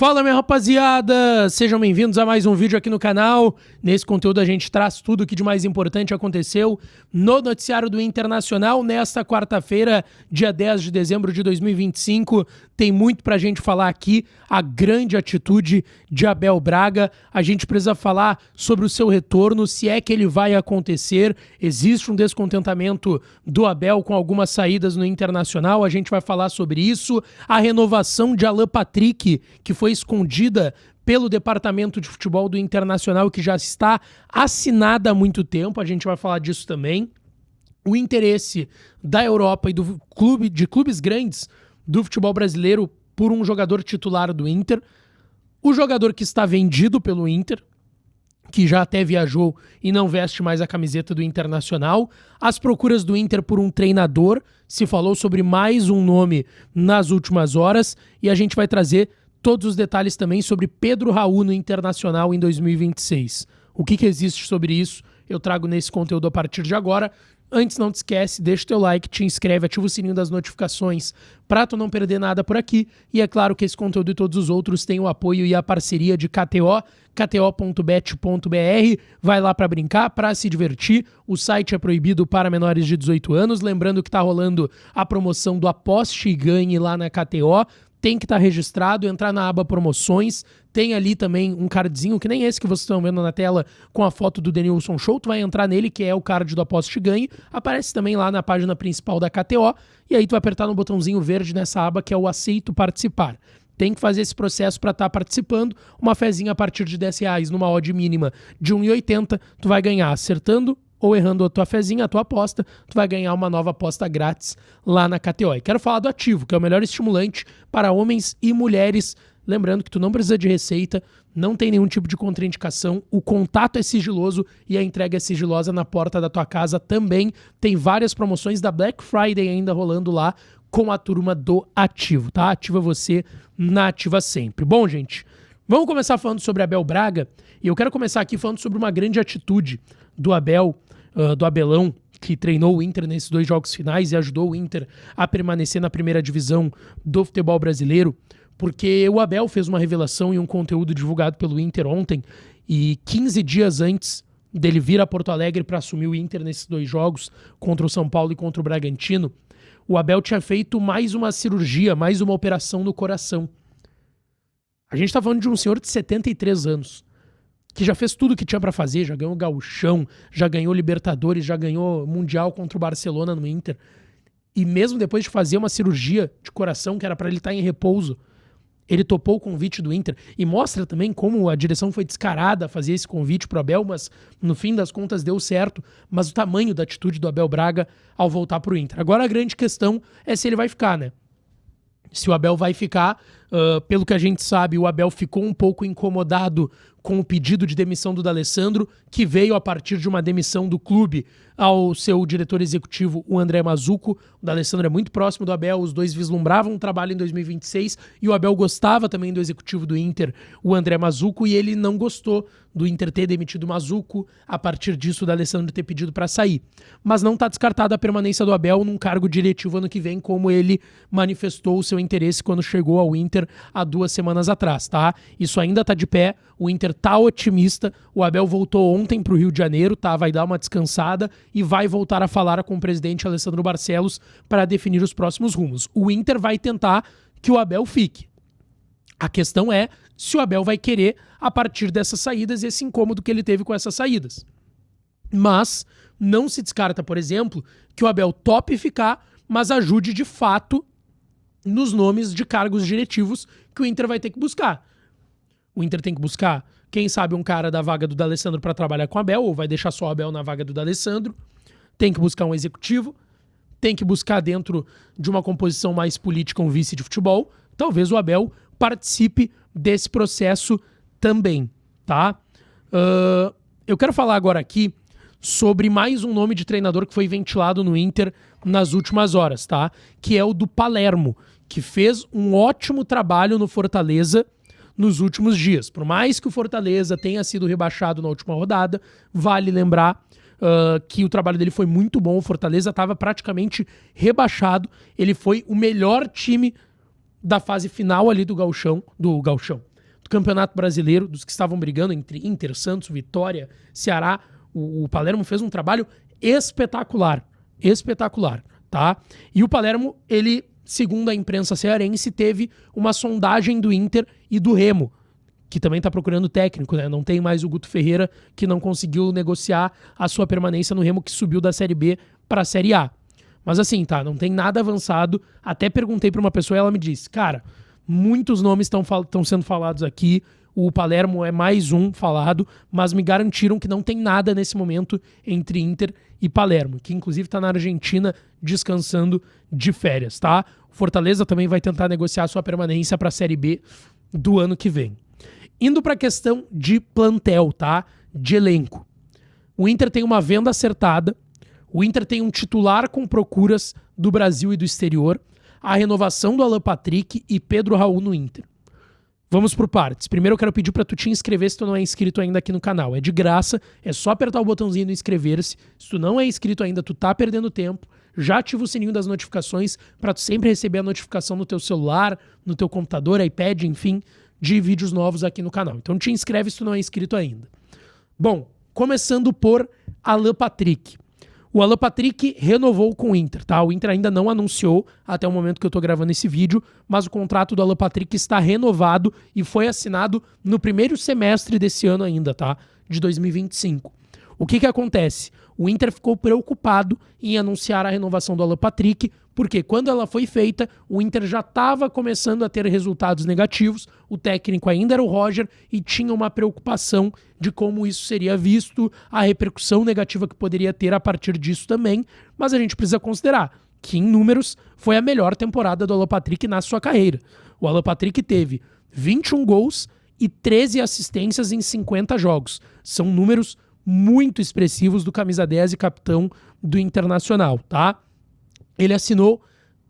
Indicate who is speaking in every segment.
Speaker 1: Fala, minha rapaziada! Sejam bem-vindos a mais um vídeo aqui no canal. Nesse conteúdo a gente traz tudo o que de mais importante aconteceu no noticiário do Internacional nesta quarta-feira, dia 10 de dezembro de 2025. Tem muito pra gente falar aqui, a grande atitude de Abel Braga. A gente precisa falar sobre o seu retorno, se é que ele vai acontecer. Existe um descontentamento do Abel com algumas saídas no Internacional, a gente vai falar sobre isso. A renovação de Alan Patrick, que foi escondida pelo departamento de futebol do Internacional, que já está assinada há muito tempo, a gente vai falar disso também. O interesse da Europa e de clubes grandes do futebol brasileiro por um jogador titular do Inter. O jogador que está vendido pelo Inter, que já até viajou e não veste mais a camiseta do Internacional. As procuras do Inter por um treinador, se falou sobre mais um nome nas últimas horas, e a gente vai trazer todos os detalhes também sobre Pedro Raul no Internacional em 2026. O que existe sobre isso, eu trago nesse conteúdo a partir de agora. Antes, não te esquece, deixa o teu like, te inscreve, ativa o sininho das notificações para tu não perder nada por aqui. E é claro que esse conteúdo e todos os outros têm o apoio e a parceria de KTO, kto.bet.br. Vai lá para brincar, para se divertir. O site é proibido para menores de 18 anos. Lembrando que está rolando a promoção do Aposte e Ganhe lá na KTO. Tem que estar registrado, entrar na aba promoções, tem ali também um cardzinho, que nem esse que vocês estão vendo na tela, com a foto do Denilson Show, tu vai entrar nele, que é o card do Aposte e Ganhe, aparece também lá na página principal da KTO, e aí tu vai apertar no botãozinho verde nessa aba, que é o Aceito Participar. Tem que fazer esse processo para estar participando, uma fezinha a partir de R$10, numa odd mínima de 1,80, tu vai ganhar acertando ou errando a tua fezinha, a tua aposta, tu vai ganhar uma nova aposta grátis lá na KTO. E quero falar do Ativo, que é o melhor estimulante para homens e mulheres. Lembrando que tu não precisa de receita, não tem nenhum tipo de contraindicação, o contato é sigiloso e a entrega é sigilosa na porta da tua casa também. Tem várias promoções da Black Friday ainda rolando lá com a turma do Ativo, tá? Ativa você na Ativa Sempre. Bom, gente, vamos começar falando sobre Abel Braga, e eu quero começar aqui falando sobre uma grande atitude do Abel, do Abelão, que treinou o Inter nesses 2 jogos finais e ajudou o Inter a permanecer na primeira divisão do futebol brasileiro, porque o Abel fez uma revelação em um conteúdo divulgado pelo Inter ontem, e 15 dias antes dele vir a Porto Alegre para assumir o Inter nesses 2 jogos, contra o São Paulo e contra o Bragantino, o Abel tinha feito mais uma cirurgia, mais uma operação no coração. A gente está falando de um senhor de 73 anos, que já fez tudo que tinha pra fazer, já ganhou Gauchão, já ganhou Libertadores, já ganhou Mundial contra o Barcelona no Inter. E mesmo depois de fazer uma cirurgia de coração, que era pra ele estar em repouso, ele topou o convite do Inter. E mostra também como a direção foi descarada a fazer esse convite pro Abel, mas no fim das contas deu certo. Mas o tamanho da atitude do Abel Braga ao voltar pro Inter. Agora a grande questão é se ele vai ficar, né? Se o Abel vai ficar, pelo que a gente sabe, o Abel ficou um pouco incomodado com o pedido de demissão do D'Alessandro, que veio a partir de uma demissão do clube ao seu diretor executivo, o André Mazzucco. O D'Alessandro é muito próximo do Abel, os dois vislumbravam um trabalho em 2026 e o Abel gostava também do executivo do Inter, o André Mazzucco, e ele não gostou do Inter ter demitido o Mazzucco, a partir disso o D'Alessandro ter pedido para sair. Mas não está descartada a permanência do Abel num cargo diretivo ano que vem, como ele manifestou o seu interesse quando chegou ao Inter há 2 semanas atrás, tá? Isso ainda tá de pé, o Inter tá otimista, o Abel voltou ontem pro Rio de Janeiro, tá? Vai dar uma descansada e vai voltar a falar com o presidente Alessandro Barcelos para definir os próximos rumos. O Inter vai tentar que o Abel fique. A questão é se o Abel vai querer a partir dessas saídas e esse incômodo que ele teve com essas saídas. Mas não se descarta, por exemplo, que o Abel tope ficar, mas ajude de fato nos nomes de cargos diretivos que o Inter vai ter que buscar. O Inter tem que buscar, quem sabe, um cara da vaga do D'Alessandro para trabalhar com o Abel, ou vai deixar só o Abel na vaga do D'Alessandro. Tem que buscar um executivo, tem que buscar dentro de uma composição mais política um vice de futebol. Talvez o Abel participe desse processo também, tá? Eu quero falar agora aqui sobre mais um nome de treinador que foi ventilado no Inter nas últimas horas, tá? Que é o do Palermo, que fez um ótimo trabalho no Fortaleza nos últimos dias. Por mais que o Fortaleza tenha sido rebaixado na última rodada, vale lembrar que o trabalho dele foi muito bom. O Fortaleza estava praticamente rebaixado. Ele foi o melhor time da fase final ali do Gauchão, Campeonato Brasileiro, dos que estavam brigando entre Inter, Santos, Vitória, Ceará, o Palermo fez um trabalho espetacular, tá? E o Palermo, ele, segundo a imprensa cearense, teve uma sondagem do Inter e do Remo, que também está procurando técnico, né? Não tem mais o Guto Ferreira, que não conseguiu negociar a sua permanência no Remo, que subiu da Série B para a Série A. Mas assim, tá, não tem nada avançado. Até perguntei para uma pessoa e ela me disse, cara, muitos nomes estão sendo falados aqui, o Palermo é mais um falado, mas me garantiram que não tem nada nesse momento entre Inter e Palermo, que inclusive está na Argentina descansando de férias, tá? O Fortaleza também vai tentar negociar sua permanência para a Série B do ano que vem. Indo para a questão de plantel, tá? De elenco. O Inter tem uma venda acertada, o Inter tem um titular com procuras do Brasil e do exterior, a renovação do Alan Patrick e Pedro Raul no Inter. Vamos por partes. Primeiro eu quero pedir para tu te inscrever se tu não é inscrito ainda aqui no canal. É de graça, é só apertar o botãozinho do inscrever-se. Se tu não é inscrito ainda, tu tá perdendo tempo. Já ativa o sininho das notificações para tu sempre receber a notificação no teu celular, no teu computador, iPad, enfim, de vídeos novos aqui no canal. Então te inscreve se tu não é inscrito ainda. Bom, começando por Alan Patrick. O Alan Patrick renovou com o Inter, tá? O Inter ainda não anunciou até o momento que eu tô gravando esse vídeo, mas o contrato do Alan Patrick está renovado e foi assinado no primeiro semestre desse ano ainda, tá? De 2025. O que acontece? O Inter ficou preocupado em anunciar a renovação do Alan Patrick, porque quando ela foi feita, o Inter já estava começando a ter resultados negativos, o técnico ainda era o Roger e tinha uma preocupação de como isso seria visto, a repercussão negativa que poderia ter a partir disso também, mas a gente precisa considerar que em números foi a melhor temporada do Alan Patrick na sua carreira. O Alan Patrick teve 21 gols e 13 assistências em 50 jogos. São números muito expressivos do camisa 10 e capitão do Internacional, tá? Ele assinou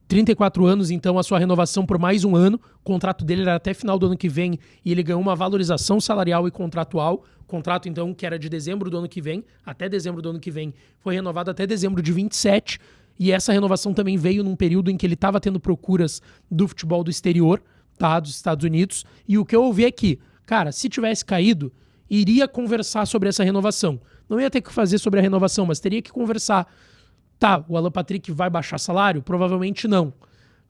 Speaker 1: 34 anos, então, a sua renovação por mais um ano. O contrato dele era até final do ano que vem e ele ganhou uma valorização salarial e contratual. O contrato, então, que era de dezembro do ano que vem, até dezembro do ano que vem, foi renovado até dezembro de 27. E essa renovação também veio num período em que ele estava tendo procuras do futebol do exterior, tá? Dos Estados Unidos. E o que eu ouvi é que, cara, se tivesse caído, iria conversar sobre essa renovação. Não ia ter que fazer sobre a renovação, mas teria que conversar. Tá, o Alan Patrick vai baixar salário? Provavelmente não.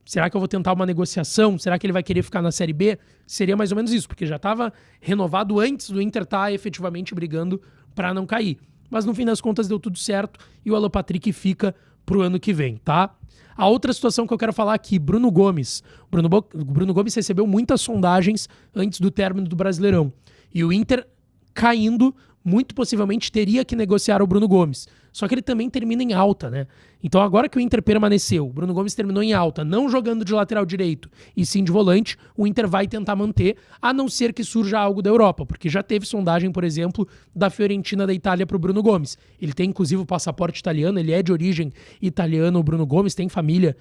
Speaker 1: Será que eu vou tentar uma negociação? Será que ele vai querer ficar na Série B? Seria mais ou menos isso, porque já estava renovado antes do Inter estar efetivamente brigando para não cair. Mas no fim das contas deu tudo certo e o Alan Patrick fica pro ano que vem, tá? A outra situação que eu quero falar aqui, Bruno Gomes. O Bruno Gomes recebeu muitas sondagens antes do término do Brasileirão. E o Inter caindo, muito possivelmente teria que negociar o Bruno Gomes. Só que ele também termina em alta, né? Então agora que o Inter permaneceu, o Bruno Gomes terminou em alta, não jogando de lateral direito e sim de volante, o Inter vai tentar manter, a não ser que surja algo da Europa, porque já teve sondagem, por exemplo, da Fiorentina da Itália para o Bruno Gomes. Ele tem inclusive o passaporte italiano, ele é de origem italiana, o Bruno Gomes tem família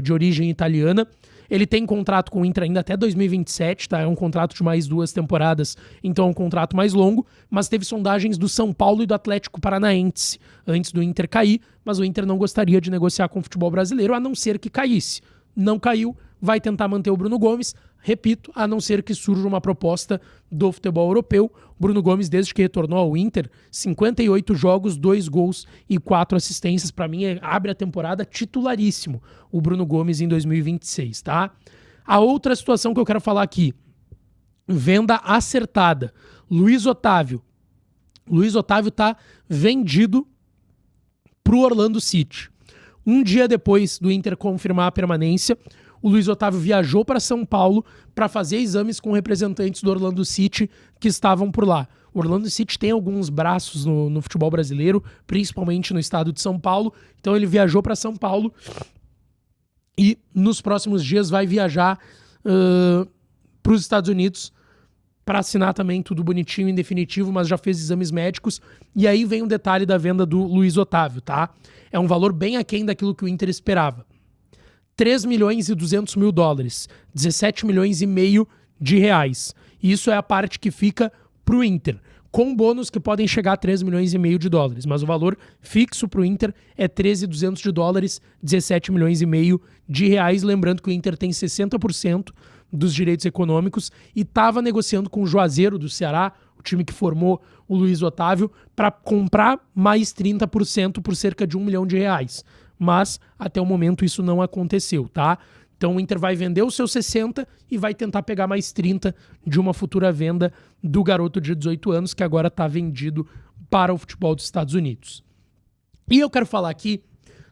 Speaker 1: de origem italiana. Ele tem contrato com o Inter ainda até 2027, tá? É um contrato de mais 2 temporadas, então é um contrato mais longo, mas teve sondagens do São Paulo e do Atlético Paranaense antes do Inter cair, mas o Inter não gostaria de negociar com o futebol brasileiro, a não ser que caísse. Não caiu, vai tentar manter o Bruno Gomes, repito, a não ser que surja uma proposta do futebol europeu. Bruno Gomes, desde que retornou ao Inter, 58 jogos, 2 gols e 4 assistências. Para mim, abre a temporada titularíssimo o Bruno Gomes em 2026, tá? A outra situação que eu quero falar aqui, venda acertada. Luiz Otávio. Luiz Otávio tá vendido pro Orlando City. Um dia depois do Inter confirmar a permanência, o Luiz Otávio viajou para São Paulo para fazer exames com representantes do Orlando City que estavam por lá. O Orlando City tem alguns braços no futebol brasileiro, principalmente no estado de São Paulo. Então ele viajou para São Paulo e nos próximos dias vai viajar para os Estados Unidos para assinar também tudo bonitinho em definitivo, mas já fez exames médicos. E aí vem um detalhe da venda do Luiz Otávio, tá? É um valor bem aquém daquilo que o Inter esperava. 3 milhões e 200 mil dólares, 17 milhões e meio de reais. E isso é a parte que fica pro Inter, com bônus que podem chegar a 3 milhões e meio de dólares. Mas o valor fixo pro Inter é 13.200 de dólares, 17 milhões e meio de reais. Lembrando que o Inter tem 60% dos direitos econômicos e estava negociando com o Juazeiro do Ceará, o time que formou o Luiz Otávio, para comprar mais 30% por cerca de R$1 milhão. Mas, até o momento, isso não aconteceu, tá? Então o Inter vai vender os seus 60 e vai tentar pegar mais 30 de uma futura venda do garoto de 18 anos, que agora está vendido para o futebol dos Estados Unidos. E eu quero falar aqui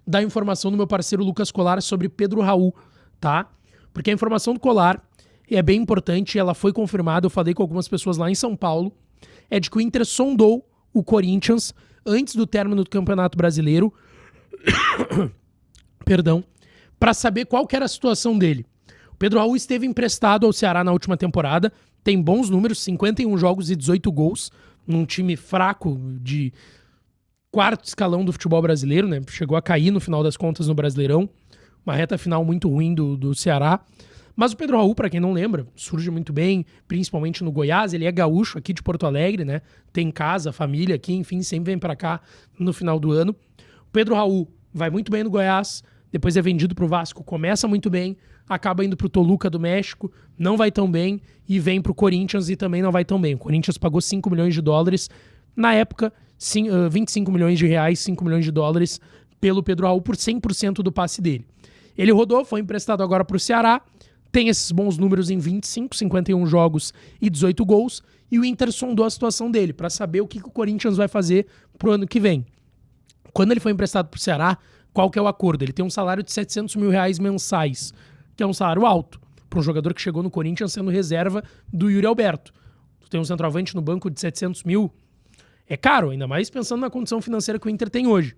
Speaker 1: da informação do meu parceiro Lucas Colar sobre Pedro Raul, tá? Porque a informação do Colar é bem importante, ela foi confirmada, eu falei com algumas pessoas lá em São Paulo, é de que o Inter sondou o Corinthians antes do término do Campeonato Brasileiro, perdão, para saber qual que era a situação dele. O Pedro Raul esteve emprestado ao Ceará na última temporada, tem bons números, 51 jogos e 18 gols, num time fraco de quarto escalão do futebol brasileiro, né? Chegou a cair no final das contas no Brasileirão, uma reta final muito ruim do Ceará. Mas o Pedro Raul, para quem não lembra, surge muito bem, principalmente no Goiás, ele é gaúcho aqui de Porto Alegre, né? Tem casa, família aqui, enfim, sempre vem para cá no final do ano. O Pedro Raul vai muito bem no Goiás, depois é vendido pro Vasco, começa muito bem, acaba indo pro Toluca do México, não vai tão bem, e vem pro Corinthians e também não vai tão bem. O Corinthians pagou $5 milhões, na época, 25 milhões de reais, 5 milhões de dólares pelo Pedro Raul por 100% do passe dele. Ele rodou, foi emprestado agora pro Ceará, tem esses bons números em 25, 51 jogos e 18 gols, e o Inter sondou a situação dele para saber o que o Corinthians vai fazer pro ano que vem. Quando ele foi emprestado pro Ceará, qual que é o acordo? Ele tem um salário de R$700 mil mensais, que é um salário alto para um jogador que chegou no Corinthians sendo reserva do Yuri Alberto. Tu tem um centroavante no banco de 700 mil, é caro, ainda mais pensando na condição financeira que o Inter tem hoje.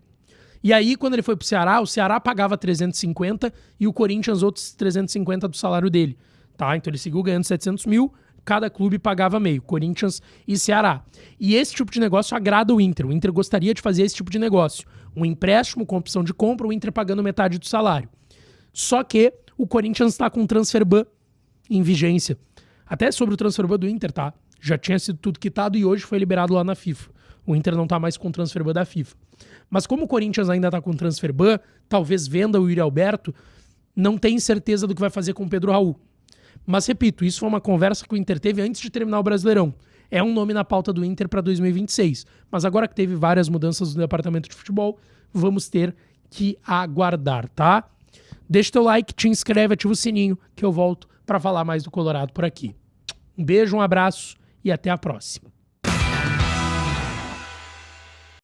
Speaker 1: E aí, quando ele foi pro Ceará, o Ceará pagava 350 e o Corinthians outros 350 do salário dele, tá? Então ele seguiu ganhando 700 mil, cada clube pagava meio, Corinthians e Ceará. E esse tipo de negócio agrada o Inter gostaria de fazer esse tipo de negócio. Um empréstimo com opção de compra, o Inter pagando metade do salário. Só que o Corinthians está com o transfer ban em vigência. Até sobre o transfer ban do Inter, tá? Já tinha sido tudo quitado e hoje foi liberado lá na FIFA. O Inter não tá mais com o transfer ban da FIFA. Mas como o Corinthians ainda tá com o transfer ban, talvez venda o Yuri Alberto, não tem certeza do que vai fazer com o Pedro Raul. Mas repito, isso foi uma conversa que o Inter teve antes de terminar o Brasileirão. É um nome na pauta do Inter para 2026. Mas agora que teve várias mudanças no departamento de futebol, vamos ter que aguardar, tá? Deixa teu like, te inscreve, ativa o sininho, que eu volto para falar mais do Colorado por aqui. Um beijo, um abraço e até a próxima.